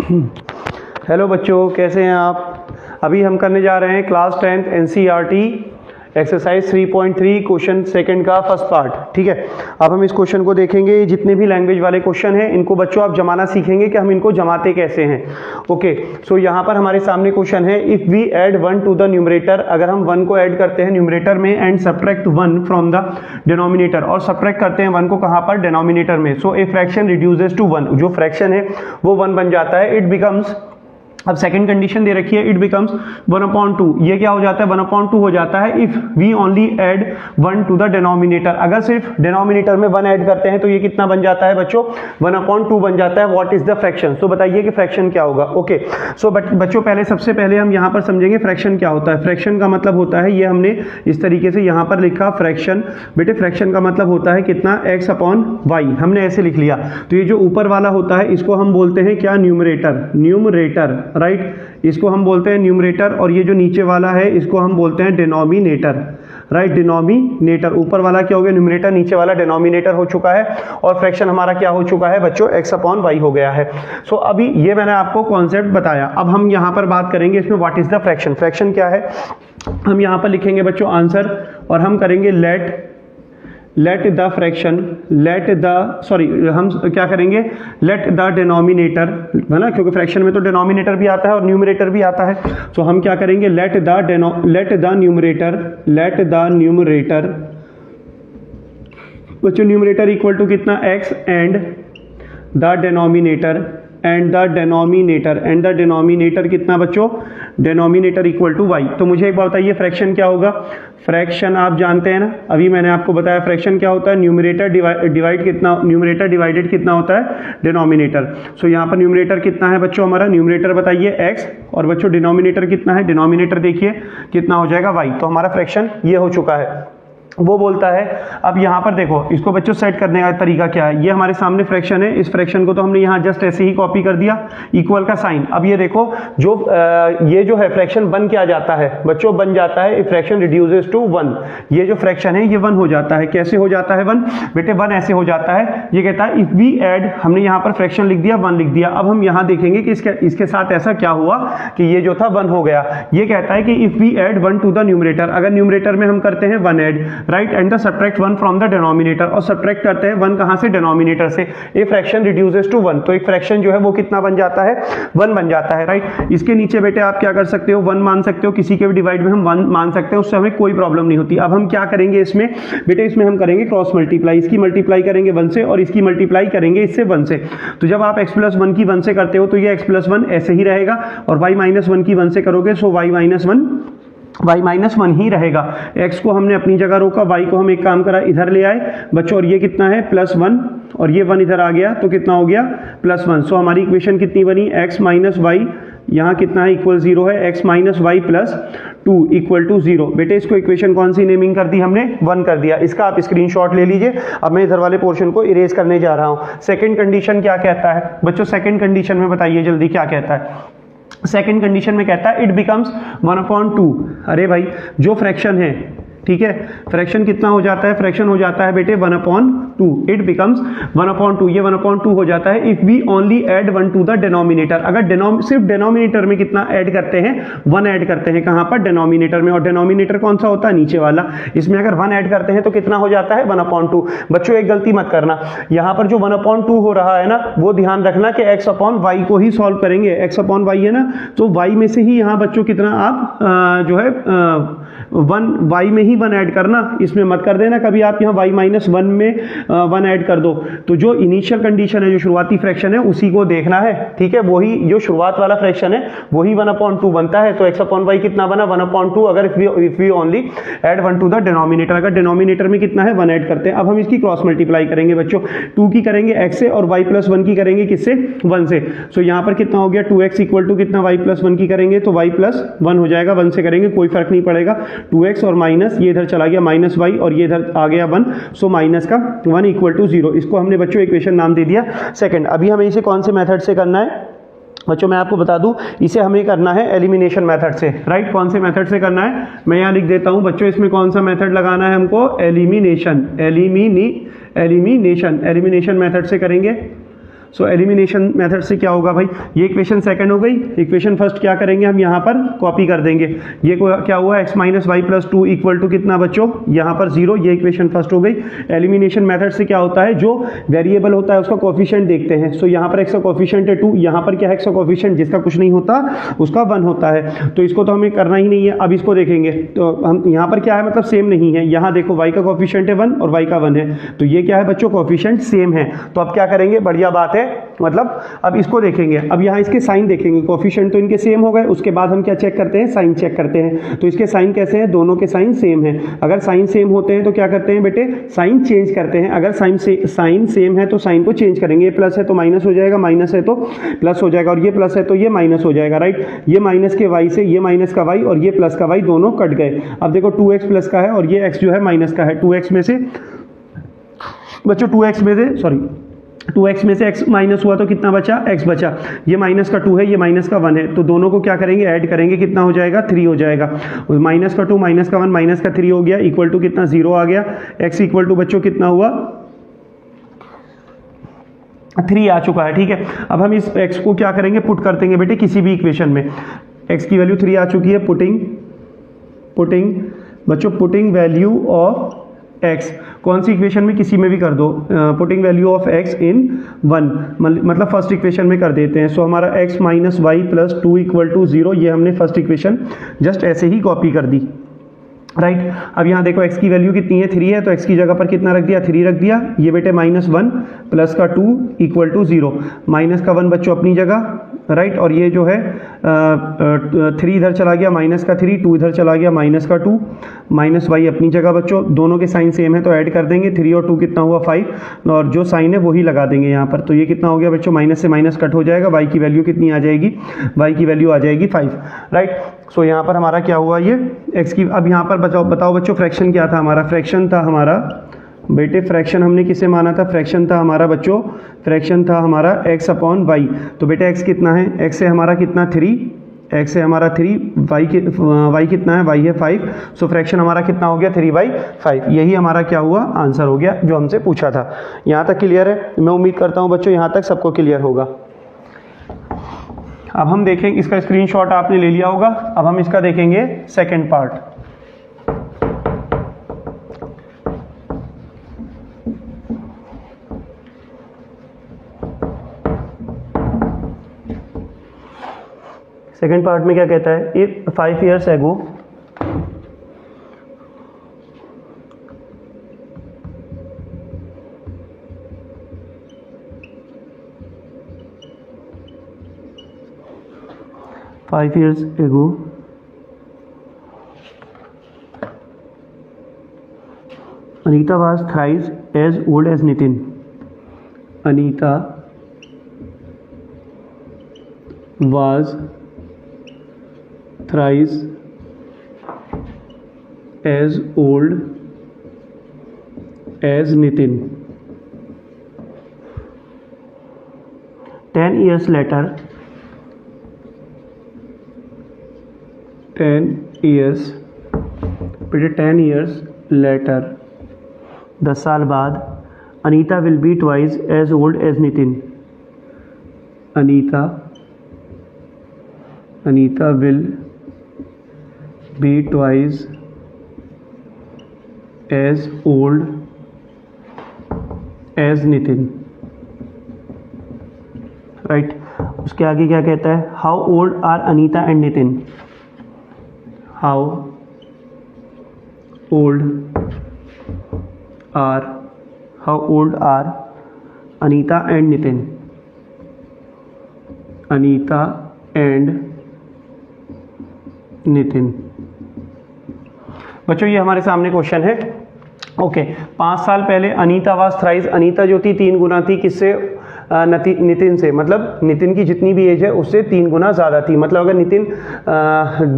Hello बच्चों, कैसे हैं आप। अभी हम करने जा रहे हैं class 10th NCERT exercise 3.3 question second का फर्स्ट पार्ट। ठीक है, अब हम इस क्वेश्चन को देखेंगे। जितने भी लैंग्वेज वाले क्वेश्चन हैं इनको बच्चों आप जमाना सीखेंगे कि हम इनको जमाते कैसे हैं। ओके, सो यहाँ पर हमारे सामने क्वेश्चन है, if we add 1 to the numerator, अगर हम 1 को ऐड करते हैं न्यूमरेटर में and subtract 1 from the denominator, और सब्ट्रैक्ट करते हैं 1 को कहाँ पर, डिनोमिनेटर में। So a fraction reduces to 1, जो फ्रैक्शन है वो 1 बन जाता है। इट बिकम्स, अब सेकंड कंडीशन दे रखी है, इट बिकम्स 1/2। ये क्या हो जाता है, 1/2 हो जाता है if we only add 1 to the denominator. अगर सिर्फ डिनोमिनेटर में 1 ऐड करते हैं तो ये कितना बन जाता है बच्चों, 1/2 बन जाता है। व्हाट इज द फ्रैक्शन, तो बताइए कि फ्रैक्शन क्या होगा। ओके, सो बच्चों पहले सबसे पहले हम यहाँ पर समझेंगे फ्रैक्शन क्या होता है। फ्रैक्शन का मतलब होता है, ये हमने इस तरीके से यहाँ पर लिखा फ्रैक्शन। बेटे फ्रैक्शन का मतलब होता है कितना, x/y, हमने ऐसे लिख लिया। तो ये जो ऊपर वाला होता है इसको हम बोलते हैं क्या, न्यूमरेटर। न्यूमरेटर, राइट, इसको हम बोलते हैं न्यूमरेटर। और ये जो नीचे वाला है इसको हम बोलते हैं डिनोमिनेटर, राइट, डिनोमिनेटर। ऊपर वाला क्या हो गया, न्यूमरेटर, नीचे वाला डिनोमिनेटर हो चुका है। और फ्रैक्शन हमारा क्या हो चुका है बच्चों, x/y हो गया है। सो अभी ये मैंने आपको कॉन्सेप्ट बताया। अब हम यहाँ पर बात करेंगे इसमें what is the fraction. Fraction क्या है, हम यहाँ पर लिखेंगे बच्चों आंसर, और हम करेंगे लेट द फ्रैक्शन, हम क्या करेंगे, लेट द डिनोमिनेटर, है ना, क्योंकि फ्रैक्शन में तो डिनोमिनेटर भी आता है और न्यूमरेटर भी आता है। तो हम क्या करेंगे, लेट द न्यूमरेटर बच्चों, न्यूमरेटर इक्वल टू कितना, x, एंड द डिनोमिनेटर कितना बच्चों, डिनोमिनेटर इक्वल टू y। तो मुझे एक बात बताइए, फ्रैक्शन क्या होगा। फ्रैक्शन आप जानते हैं ना, अभी मैंने आपको बताया फ्रैक्शन क्या होता है, न्यूमरेटर डिवाइडेड कितना होता है, डिनोमिनेटर। सो यहाँ पर न्यूमरेटर कितना है बच्चों हमारा, न्यूमरेटर बताइए x, और बच्चों डिनोमिनेटर कितना है, डिनोमिनेटर देखिए कितना हो जाएगा, y। तो हमारा फ्रैक्शन ये हो चुका है। वो बोलता है, अब यहाँ पर देखो इसको बच्चों सेट करने का तरीका क्या है। ये हमारे सामने फ्रैक्शन है, इस फ्रैक्शन को तो हमने यहाँ जस्ट ऐसे ही कॉपी कर दिया, इक्वल का साइन। अब ये देखो जो ये जो है फ्रैक्शन बन क्या जाता है बच्चों, बन जाता है इफ फ्रैक्शन रिड्यूसेस टू 1। ये जो फ्रैक्शन है ये 1 हो जाता है। कैसे हो जाता है 1 बेटे, 1 ऐसे हो जाता है। ये कहता है इफ वी ऐड, हमने यहाँ पर फ्रैक्शन लिख दिया, 1 लिख दिया। अब हम यहाँ देखेंगे कि इसके साथ ऐसा क्या हुआ कि ये जो था 1 हो गया। ये कहता है कि if we add 1 to the numerator, अगर न्यूमरेटर में हम करते हैं 1 add, right, and the subtract 1 from the denominator, और सब्ट्रैक्ट करते हैं 1 कहां से, डिनोमिनेटर से। ए फ्रैक्शन रिड्यूसेस टू 1, तो एक फ्रैक्शन जो है वो कितना बन जाता है, 1 बन जाता है, राइट। इसके नीचे बेटे आप क्या कर सकते हो, 1 मान सकते हो, किसी के भी डिवाइड में हम 1 मान सकते हैं, उससे हमें कोई प्रॉब्लम नहीं होती। अब हम क्या करेंगे इसमें बेटे, इसमें हम करेंगे क्रॉस मल्टीप्लाई। इसकी मल्टीप्लाई करेंगे 1 से और इसकी मल्टीप्लाई करेंगे इससे 1 से। तो जब आप x+1 की 1 से करते हो तो ये x+1 ऐसे ही रहेगा, और y-1 की 1 से करोगे सो y-1 ही रहेगा। x को हमने अपनी जगह रोका, y को हम एक काम करा इधर ले आए बच्चों, और ये कितना है +1, और ये 1 इधर आ गया तो कितना हो गया, +1। सो हमारी इक्वेशन कितनी बनी, x - y, यहाँ कितना है, इक्वल 0 है, x - y + 2 = 0। बेटे इसको इक्वेशन कौन सी नेमिंग कर दी हमने, 1 कर दिया। इसका आप स्क्रीनशॉट ले लीजिए। अब मैं इधर वाले पोर्शन को इरेज करने जा रहा हूँ। सेकेंड कंडीशन क्या कहता है बच्चों, सेकेंड कंडीशन में बताइए जल्दी क्या कहता है। सेकेंड कंडीशन में कहता है इट बिकम्स 1/2। अरे भाई जो फ्रैक्शन है, ठीक है, फ्रैक्शन कितना हो जाता है, फ्रैक्शन हो जाता है बेटे 1/2। इट बिकम्स 1/2, ये 1/2 हो जाता है if we only add 1 to the denominator. अगर सिर्फ डिनोमिनेटर में कितना ऐड करते हैं, 1 ऐड करते हैं, कहां पर, डिनोमिनेटर में। और डिनोमिनेटर कौन सा होता है, नीचे वाला। इसमें अगर 1 ऐड करते हैं तो कितना हो जाता है, 1/2। बच्चों एक गलती मत करना, यहां पर जो 1/2 हो रहा है ना, वो ध्यान रखना कि x/y को ही सॉल्व करेंगे। x/y है ना, तो y में से ही यहाँ बच्चों कितना आप जो है 1 y में ही 1 ऐड करना, इसमें मत कर देना कभी आप यहाँ y-1 में 1 ऐड कर दो। तो जो इनिशियल कंडीशन है, जो शुरुआती फ्रैक्शन है, उसी को देखना है, ठीक है। वही जो शुरुआत वाला फ्रैक्शन है वही 1/2 बनता है। तो x/y कितना बना, 1/2, अगर if we only add 1 to the denominator. अगर डिनोमिनेटर में कितना है, 1 ऐड करते हैं। अब हम इसकी क्रॉस मल्टीप्लाई करेंगे बच्चों, 2 की करेंगे x से और y+1 की करेंगे किससे, 1 से। सो यहाँ पर कितना हो गया, 2x इक्वल टू कितना, y+1 की करेंगे तो y+1 हो जाएगा, 1 से करेंगे कोई फर्क नहीं पड़ेगा। 2x और माइनस, ये इधर चला गया -y, और ये इधर आ गया 1, सो माइनस का 1 = 0। इसको हमने बच्चों इक्वेशन नाम दे दिया सेकंड। अभी हमें इसे कौन से मेथड से करना है बच्चों, मैं आपको बता दूं, इसे हमें करना है एलिमिनेशन मेथड से, राइट। कौन से मेथड से करना है, मैं यहाँ लिख देता हूं बच्चों, इसमें कौन सा मेथड लगाना है हमको, एलिमिनेशन मेथड से करेंगे। सो एलिमिनेशन मेथड से क्या होगा भाई, ये इक्वेशन सेकंड हो गई, इक्वेशन फर्स्ट क्या करेंगे हम यहाँ पर कॉपी कर देंगे, ये क्या हुआ x minus y plus two equal to कितना बच्चों, यहाँ पर 0, ये इक्वेशन फर्स्ट हो गई। एलिमिनेशन मेथड से क्या होता है, जो वेरिएबल होता है उसका कोफिशिएंट देखते हैं। सो यहाँ पर x का कोफिशिएंट है 2, यहाँ पर क्या है x का कोफिशिएंट, जिसका कुछ नहीं होता उसका 1 होता है, तो इसको तो हमें करना ही नहीं है। अब इसको देखेंगे तो हम यहाँ पर क्या है, मतलब सेम नहीं है, यहाँ देखो y का कोफिशिएंट है 1 और y का 1 है, तो ये क्या है बच्चों, कोफिशिएंट सेम है। तो अब क्या करेंगे, बढ़िया बात है, मतलब अब इसको देखेंगे, अब यहाँ इसके साइन देखेंगे, कोफिशिएंट तो इनके सेम हो गए, उसके बाद हम क्या चेक करते हैं, साइन चेक करते हैं। तो इसके साइन कैसे हैं, दोनों के साइन सेम हैं। अगर साइन सेम होते हैं तो क्या करते हैं बेटे, साइन चेंज करते हैं। अगर साइन सेम है तो साइन को चेंज करेंगे, ये प्लस है तो माइनस हो जाएगा, माइनस है तो प्लस हो जाएगा, और ये प्लस है तो ये माइनस हो जाएगा, राइट। ये माइनस के y से ये माइनस का y और ये प्लस का y दोनों कट गए। अब देखो 2x प्लस का है और ये x जो है माइनस का है, 2x में से बच्चों 2x में से x माइनस हुआ तो कितना बचा, x बचा, ये माइनस का 2 है, ये माइनस का 1 है, तो दोनों को क्या करेंगे, ऐड करेंगे, कितना हो जाएगा, 3 हो जाएगा। माइनस का 2 माइनस का 1 माइनस का 3 हो गया, इक्वल टू कितना, 0 आ गया। x इक्वल टू बच्चों कितना हुआ, 3 आ चुका है, ठीक है। अब हम इस x को क्या करेंगे, पुट कर देंगे बेटे किसी भी इक्वेशन में। x की वैल्यू 3 आ चुकी है, पुटिंग वैल्यू ऑफ x कौन सी इक्वेशन में, किसी में भी कर दो, पुटिंग वैल्यू ऑफ x इन 1, मतलब फर्स्ट इक्वेशन में कर देते हैं। सो हमारा x minus y plus 2 equal to 0, ये हमने फर्स्ट इक्वेशन जस्ट ऐसे ही कॉपी कर दी, राइट। अब यहाँ देखो x की वैल्यू कितनी है, 3 है, तो x की जगह पर कितना रख दिया, 3 रख दिया। ये बेटे -1 प्लस का 2 इक्वल टू 0, माइनस का 1 बच्चों अपनी जगह, राइट। और ये जो है 3 इधर चला गया, माइनस का 3, 2 इधर चला गया, माइनस का 2, माइनस वाई अपनी जगह बच्चों, दोनों के साइन सेम है तो ऐड कर देंगे, 3 और 2 कितना हुआ 5, और जो साइन है वही लगा देंगे यहाँ पर। तो ये कितना हो गया बच्चों, माइनस से माइनस कट हो जाएगा, y की वैल्यू कितनी आ जाएगी, y की वैल्यू आ जाएगी 5, राइट। सो यहाँ पर हमारा क्या हुआ, ये x की। अब यहाँ पर बताओ बच्चों फ्रैक्शन क्या था हमारा, फ्रैक्शन था हमारा बेटे, फ्रैक्शन हमने किसे माना था, फ्रैक्शन था हमारा बच्चों, फ्रैक्शन था हमारा x अपॉन वाई। तो बेटे x कितना है, x से हमारा कितना 3, x से हमारा 3, y कितना है, y है 5, सो फ्रैक्शन हमारा कितना हो गया 3/5। यही हमारा क्या हुआ, आंसर हो गया जो हमसे पूछा था। यहाँ तक क्लियर है, मैं उम्मीद करता हूँ बच्चों यहाँ तक सबको क्लियर होगा। अब हम देखेंगे, इसका स्क्रीनशॉट आपने ले लिया होगा, अब हम इसका देखेंगे सेकंड पार्ट। सेकंड पार्ट में क्या कहता है, if 5 years ago Anita was thrice as old as Nitin. Anita was thrice as old as Nitin. 10 years later, 10 years later, 10 साल बाद, Anita will be twice as old as Nitin. Anita will be twice as old as Nitin, right। उसके आगे क्या कहता है, how old are Anita and Nitin, how old are Anita and Nitin, Anita and Nitin. बच्चों ये हमारे सामने question है, ओके। 5 साल पहले अनीता वाज थ्राइस, अनीता जो थी 3 गुना थी किससे, नितिन से, मतलब नितिन की जितनी भी एज है उससे 3 गुना ज़्यादा थी। मतलब अगर नितिन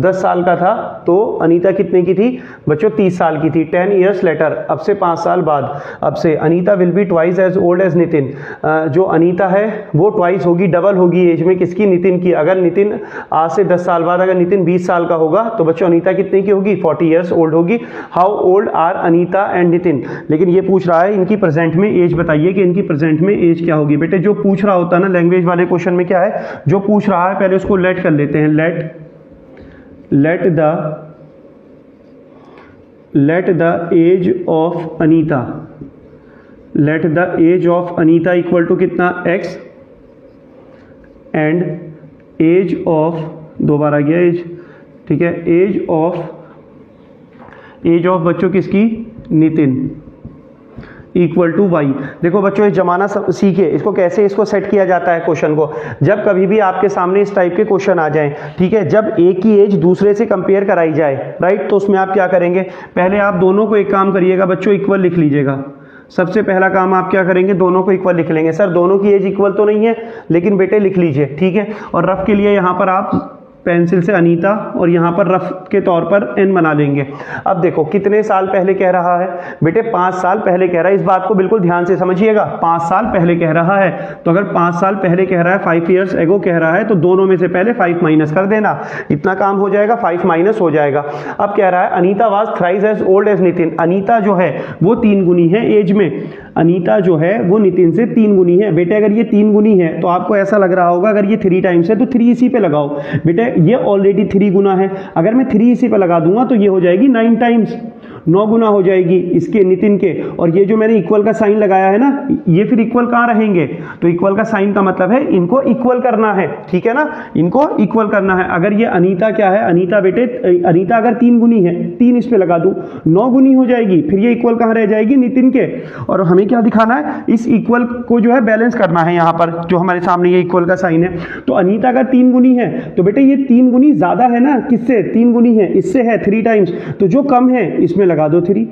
10 साल का था तो अनीता कितने की थी बच्चों, 30 साल की थी। 10 years later, अब से 5 साल बाद, अब से Anita will be twice as old as Nitin, जो अनीता है वो ट्वाइस होगी, डबल होगी एज में किसकी, नितिन की। अगर नितिन आज से 10 साल बाद अगर नितिन 20 साल का होगा तो बच्चों अनीता कितने की होगी, 40 years ओल्ड होगी। How old are Anita and Nitin, लेकिन ये पूछ रहा है इनकी प्रेजेंट में एज बताइए कि इनकी प्रेजेंट में एज क्या होगी। बेटे बेटे जो पूछ रहा होता है ना लैंग्वेज वाले क्वेश्चन में क्या है, जो पूछ रहा है पहले उसको लेट कर लेते हैं, let the age of Anita, let the age of Anita equal to कितना x एंड एज ऑफ, दो बार आ गया एज, ठीक है, एज ऑफ बच्चों किसकी, नितिन, इक्वल टू y। देखो बच्चों ये जमाना सीखे इसको, कैसे इसको सेट किया जाता है क्वेश्चन को। जब कभी भी आपके सामने इस टाइप के क्वेश्चन आ जाएं, ठीक है, जब एक की एज दूसरे से कंपेयर कराई जाए, राइट, तो उसमें आप क्या करेंगे, पहले आप दोनों को एक काम करिएगा बच्चों, इक्वल लिख लीजिएगा। सबसे पहला काम आप क्या करेंगे, दोनों को इक्वल लिख लेंगे। सर दोनों की एज इक्वल तो नहीं है, लेकिन बेटे लिख लीजिए, ठीक है। और रफ के लिए यहाँ पर आप पेंसिल से अनीता और यहाँ पर रफ के तौर पर n बना लेंगे। अब देखो कितने साल पहले कह रहा है बेटे, 5 साल पहले कह रहा है। इस बात को बिल्कुल ध्यान से समझिएगा, 5 साल पहले कह रहा है, तो अगर 5 साल पहले कह रहा है, 5 years ago कह रहा है, तो दोनों में से पहले 5 माइनस कर देना, इतना काम हो जाएगा, 5 माइनस हो जाएगा। अब कह रहा है Anita was thrice as old as Nitin, Anita जो है वो 3 गुनी है एज में, अनीता जो है वो नितिन से 3 गुनी है। बेटे अगर ये 3 गुनी है तो आपको ऐसा लग रहा होगा अगर ये 3 टाइम्स है तो 3 इसी पे लगाओ। बेटे ये ऑलरेडी 3 गुना है, अगर मैं 3 इसी पे लगा दूंगा तो ये हो जाएगी 9 टाइम्स, 9 गुना हो जाएगी इसके, नितिन के। और ये जो मैंने इक्वल का साइन लगाया है ना, ये फिर इक्वल कहाँ रहेंगे, तो इक्वल का साइन का मतलब है इनको इक्वल करना है, ठीक है ना, इनको इक्वल करना है। अगर ये अनीता क्या है, अनीता बेटे, अनीता अगर 3 गुनी है, 3 इस पे लगा दूं, 9 गुनी हो जाएगी, फिर ये इक्वल कहाँ रह जाएगी, नितिन के। और हमें क्या दिखाना है, इस इक्वल को जो है बैलेंस करना है, यहाँ पर जो हमारे सामने ये इक्वल का साइन है। तो अनीता अगर 3 गुनी है तो बेटे ये 3 गुनी ज्यादा है ना, किससे, 3 गुनी है इससे, है 3 टाइम्स, तो जो कम है इसमें लगा दो 3,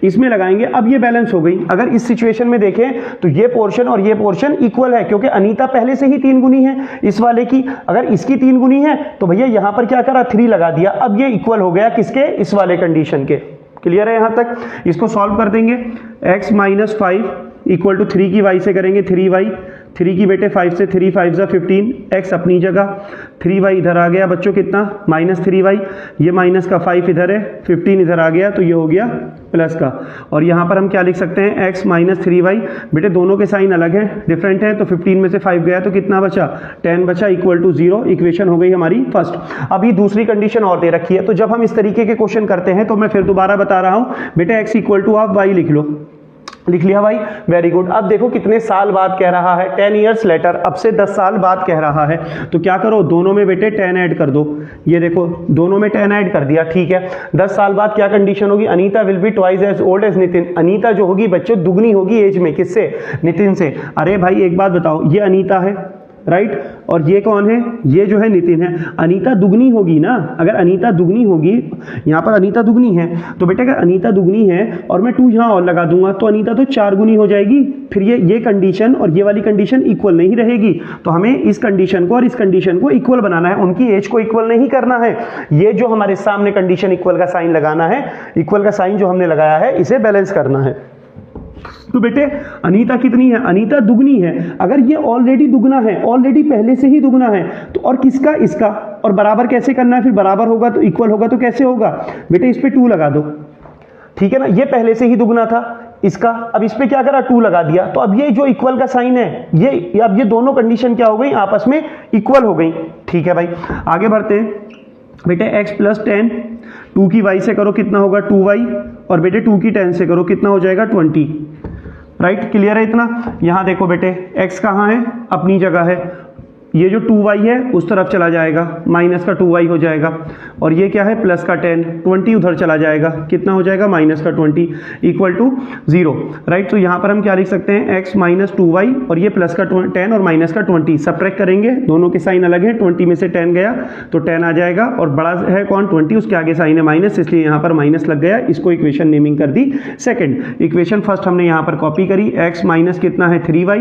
इसमें लगाएंगे। अब ये बैलेंस हो गई। अगर इस सिचुएशन में देखें तो ये पोर्शन और ये पोर्शन इक्वल है, क्योंकि अनीता पहले से ही 3 गुनी है इस वाले की। अगर इसकी 3 गुनी है तो भैया यहां पर क्या करा, 3 लगा दिया। अब ये इक्वल हो गया किसके, इस वाले कंडीशन के। क्लियर है यहां तक। इसको सॉल्व कर देंगे, x माइनस 5 इक्वल टू 3 की y से करेंगे 3y, 3 की बेटे 5 से 3 5 जा 15, x अपनी जगह, 3y इधर आ गया बच्चों कितना, माइनस 3y, ये माइनस का 5 इधर है, 15 इधर आ गया, तो ये हो गया प्लस का। और यहाँ पर हम क्या लिख सकते हैं, x माइनस 3y। बेटे दोनों के साइन अलग है, डिफरेंट है, तो 15 में से 5 गया तो कितना बचा, 10 बचा, इक्वल टू 0। इक्वेशन हो गई हमारी फर्स्ट। अभी दूसरी कंडीशन और दे रखी है, तो जब हम इस तरीके के क्वेश्चन करते हैं तो मैं फिर दोबारा बता रहा हूँ बेटे, x इक्वल टू आप y लिख लो। लिख लिया भाई, वेरी गुड। अब देखो कितने साल बाद कह रहा है, 10 years later, अब से 10 साल बाद कह रहा है। तो क्या करो, दोनों में बेटे 10 ऐड कर दो। ये देखो दोनों में 10 ऐड कर दिया, ठीक है। 10 साल बाद क्या कंडीशन होगी, Anita will be twice as old as Nitin. Anita जो होगी बच्चों दुगनी होगी एज में, किससे, नितिन से। अरे भाई एक बात बताओ, ये अनीता है, राइट, और ये कौन है, ये जो है नितिन है। अनीता दुगनी होगी ना, अगर अनीता दुगनी होगी, यहाँ पर अनीता दुगनी है, तो बेटे अगर अनीता दुगनी है और मैं 2 यहाँ और लगा दूंगा तो अनीता तो 4 गुनी हो जाएगी। फिर ये कंडीशन और ये वाली कंडीशन इक्वल नहीं रहेगी, तो हमें इस कंडीशन को और इस कंडीशन को इक्वल बनाना है, उनकी एज को इक्वल नहीं करना है। ये जो हमारे सामने कंडीशन इक्वल का साइन लगाना है, इक्वल का साइन जो हमने लगाया है, इसे बैलेंस करना है। तो बेटे अनीता कितनी है, अनीता दुगनी है। अगर ये ऑलरेडी दुगना है, ऑलरेडी पहले से ही दुगना है, तो और किसका, इसका। और बराबर कैसे करना है, फिर बराबर होगा तो इक्वल होगा तो कैसे होगा बेटे, इस पे 2 लगा दो, ठीक है ना। ये पहले से ही दुगना था इसका, अब इस पे क्या करा, 2 लगा दिया। तो अब ये जो इक्वल का साइन है, ये अब ये दोनों कंडीशन क्या हो गई, आपस में इक्वल हो गई, ठीक है भाई। आगे बढ़ते हैं बेटे, x प्लस 10, 2 की y से करो कितना होगा 2y, और बेटे 2 की 10 से करो कितना हो जाएगा 20, राइट। क्लियर है इतना। यहाँ देखो बेटे x कहाँ है, अपनी जगह है, ये जो 2y है उस तरफ चला जाएगा, माइनस का 2y हो जाएगा, और ये क्या है प्लस का 10, 20 उधर चला जाएगा, कितना हो जाएगा माइनस का 20, इक्वल टू 0, राइट। तो यहाँ पर हम क्या लिख सकते हैं, x माइनस 2y और ये प्लस का 10 और माइनस का 20, सब्ट्रैक्ट करेंगे, दोनों के साइन अलग है, 20 में से 10 गया तो 10 आ जाएगा, और बड़ा है कौन 20, उसके आगे साइन है माइनस, इसलिए यहाँ पर माइनस लग गया। इसको इक्वेशन नेमिंग कर दी सेकेंड। इक्वेशन फर्स्ट हमने यहाँ पर कॉपी करी, x माइनस कितना है 3y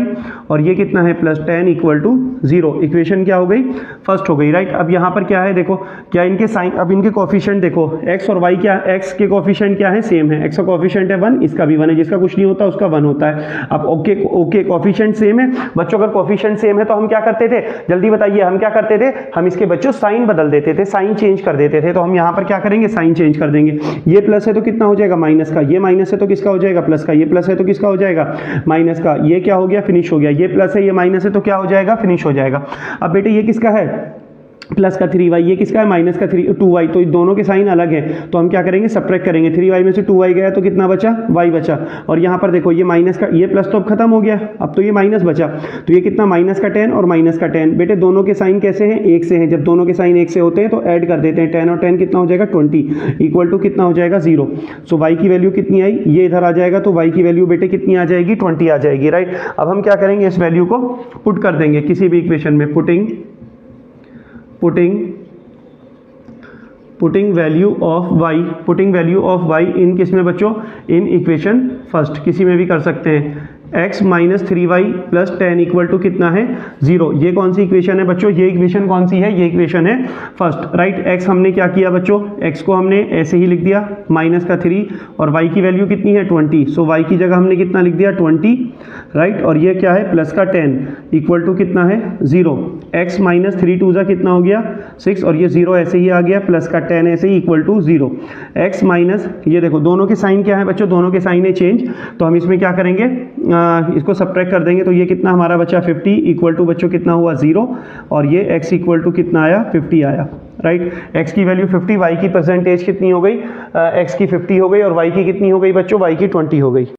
और ये कितना है प्लस 10 इक्वल टू 0। इक्वेशन क्या हो गई, फर्स्ट हो गई, राइट। अब यहाँ पर क्या है देखो, क्या इनके साइन, अब इनके कोफिशिएंट देखो, x और y क्या, x के कोफिशिएंट क्या है, सेम है, x का कोफिशिएंट है 1, इसका भी 1 है, जिसका कुछ नहीं होता उसका 1 होता है। अब ओके कोफिशिएंट सेम है बच्चों, अगर कोफिशिएंट सेम है तो हम क्या करते थे, जल्दी बताइए, हम क्या करते थे, हम इसके बच्चों साइन बदल देते थे, साइन चेंज कर देते थे। तो हम यहाँ पर क्या करेंगे, साइन चेंज कर देंगे। ये प्लस है तो कितना हो जाएगा, माइनस का, ये माइनस है तो किसका हो जाएगा, प्लस का, ये प्लस है तो किसका हो जाएगा, माइनस का, ये क्या हो गया, फिनिश हो गया, ये प्लस है ये माइनस है तो क्या हो जाएगा, फिनिश हो जाएगा। अब बेटे ये किसका है, प्लस का 3y, ये किसका है, माइनस का 2y, तो दोनों के साइन अलग हैं, तो हम क्या करेंगे, सब्ट्रैक्ट करेंगे, 3y में से 2y गया तो कितना बचा, y बचा। और यहाँ पर देखो ये माइनस का, ये प्लस तो अब खत्म हो गया, अब तो ये माइनस बचा, तो ये कितना, माइनस का 10 और माइनस का 10। बेटे दोनों के साइन कैसे हैं, एक से हैं, जब दोनों के साइन एक से होते हैं तो ऐड कर देते हैं, 10 और 10 कितना हो जाएगा, 20, इक्वल टू कितना हो जाएगा, 0। सो y की वैल्यू कितनी आई, ये इधर आ जाएगा, तो y की वैल्यू बेटे कितनी आ जाएगी, 20 आ जाएगी, राइट। अब हम क्या करेंगे, इस वैल्यू को पुट कर देंगे किसी भी इक्वेशन में, पुटिंग वैल्यू ऑफ y इन किस में बच्चों, इन इक्वेशन फर्स्ट, किसी में भी कर सकते हैं। x minus 3y plus 10 equal to कितना है, 0। ये कौन सी इक्वेशन है बच्चों, ये इक्वेशन कौन सी है, ये इक्वेशन है फर्स्ट, राइट। x हमने क्या किया बच्चों, x को हमने ऐसे ही लिख दिया, माइनस का 3, और y की वैल्यू कितनी है, 20, सो y की जगह हमने कितना लिख दिया, 20, राइट। और ये क्या है, प्लस का 10 इक्वल टू कितना है, 0। x माइनस 3 2 जा कितना हो गया, 6, और ये 0 ऐसे ही आ गया, प्लस का 10 ऐसे ही इक्वल टू 0। x माइनस, ये देखो दोनों के साइन क्या है बच्चों, दोनों के साइन है चेंज, तो हम इसमें क्या करेंगे, इसको सब्ट्रैक्ट कर देंगे, तो ये कितना हमारा बचा, 50 इक्वल टू बच्चों कितना हुआ, 0, और ये x इक्वल टू कितना आया, 50 आया, राइट। x की वैल्यू 50, y की परसेंटेज कितनी हो गई, x की 50 हो गई, और y की कितनी हो गई बच्चों, y की 20 हो गई।